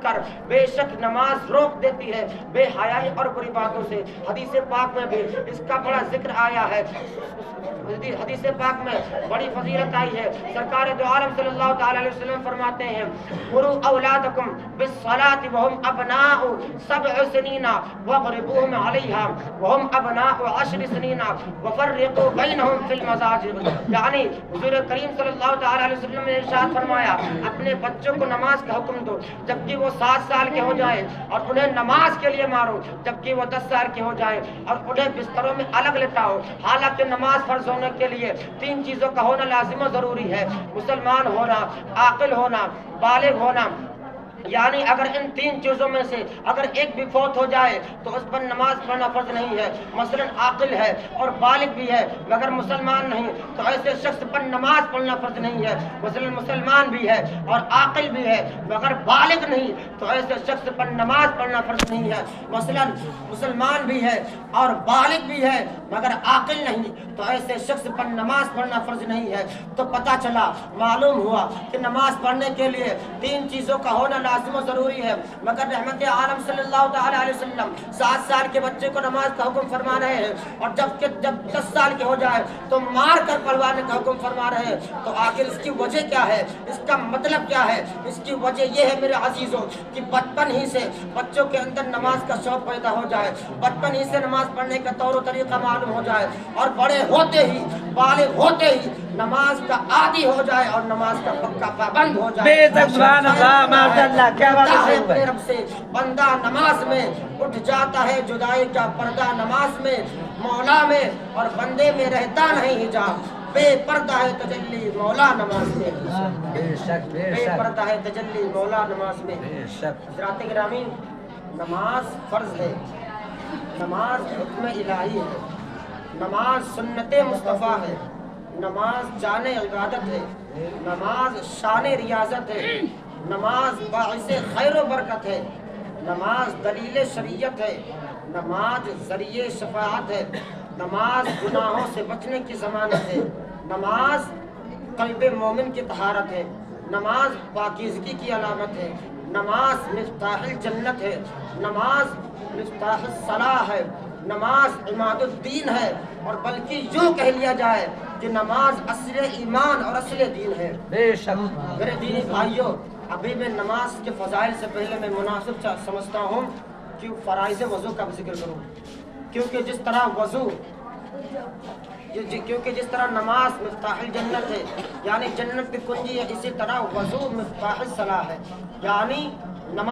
کر بے شک نماز روک دیتی ہے بے حیائی اور بری باتوں سے۔ حدیث پاک میں بھی اس کا بڑا ذکر آیا ہے، حدیث پاک میں بڑی فضیلت آئی ہے۔ سرکار دو عالم صلی اللہ تعالی علیہ وسلم فرماتے ہیں مروا اولادکم بالصلاۃ وهم ابناء 7 سنین واضربوهم علیہا وهم ابناء 10 سنین وفرقوا بینهم فی المضاجع، یعنی حضور کریم صلی اللہ تعالی علیہ وسلم نے ارشاد فرمایا اپنے بچوں کو نماز کا حکم دو جبکہ وہ 7 سال کے ہو جائیں، اور انہیں نماز کے لیے مارو جبکہ وہ 10 سال کے ہو جائیں، اور انہیں بستروں میں الگ لٹاؤ۔ حالانکہ نماز فرض ہونے کے لیے 3 چیزوں کا ہونا لازم و ضروری ہے، مسلمان ہونا، عاقل ہونا، بالغ ہونا۔ یعنی اگر ان 3 چیزوں میں سے اگر ایک بھی فوت ہو جائے تو اس پر نماز پڑھنا فرض نہیں ہے۔ مثلا عاقل ہے اور بالغ بھی ہے مگر مسلمان نہیں تو ایسے شخص پر نماز پڑھنا فرض نہیں ہے۔ مثلا مسلمان بھی ہے اور عاقل بھی ہے مگر بالغ نہیں تو ایسے شخص پر نماز پڑھنا فرض نہیں ہے۔ مثلا مسلمان بھی ہے اور بالغ بھی ہے مگر عاقل نہیں تو ایسے شخص پر نماز پڑھنا فرض نہیں ہے۔ تو پتہ چلا، معلوم ہوا کہ نماز پڑھنے کے لیے 3 چیزوں کا ہونا لازم و ضروری ہے، مگر رحمت عالم صلی اللہ تعالی علیہ وسلم 7 سال کے بچے کو نماز کا حکم فرما رہے ہیں، اور جب 10 سال کے ہو جائے تو مار کر پڑھوانے کا حکم فرما رہے ہیں۔ تو آخر اس کی وجہ کیا ہے، اس کا مطلب کیا ہے؟ اس کی وجہ یہ ہے میرے عزیزوں کہ بچپن ہی سے بچوں کے اندر نماز کا شوق پیدا ہو جائے، بچپن ہی سے نماز پڑھنے کا طور و طریقہ معلوم ہو جائے، اور بڑے ہوتے ہی بالغ ہوتے ہی نماز کا عادی ہو جائے اور نماز کا پکا پابند ہو جائے۔ سبحان اللہ، ماشاء اللہ، کیا بات ہے اپنے رب سے بندہ نماز میں اٹھ جاتا ہے، جدائی کا پردہ نماز میں مولا میں، اور بندے میں رہتا نہیں حجاب، بے پردہ ہے تجلی مولا نماز میں، بے پردہ ہے تجلی مولا نماز میں۔ حضرات گرامی، نماز فرض ہے، نماز حکم الہی ہے، نماز سنت مصطفیٰ ہے، نماز جان عبادت ہے، نماز شان ریاضت ہے، نماز باعث خیر و برکت ہے، نماز دلیل شریعت ہے، نماز ذریعہ شفاعت ہے، نماز گناہوں سے بچنے کی ضمانت ہے، نماز قلب مومن کی طہارت ہے، نماز پاکیزگی کی علامت ہے، نماز مفتاح الجنت ہے، نماز مفتاح الصلاح ہے، نماز عماد الدین ہے، اور بلکہ یوں کہہ لیا جائے کہ نماز اصل ایمان اور اصل دین ہے۔ بے شک میرے دینی بھائیوں، ابھی میں نماز کے فضائل سے پہلے میں مناسب سمجھتا ہوں کہ فرائض وضو کا ذکر کروں، کیونکہ جس طرح نماز مفتاح الجنت ہے یعنی جنت کی کنجی ہے، اسی طرح وضو مفتاح الصلاح ہے، یعنی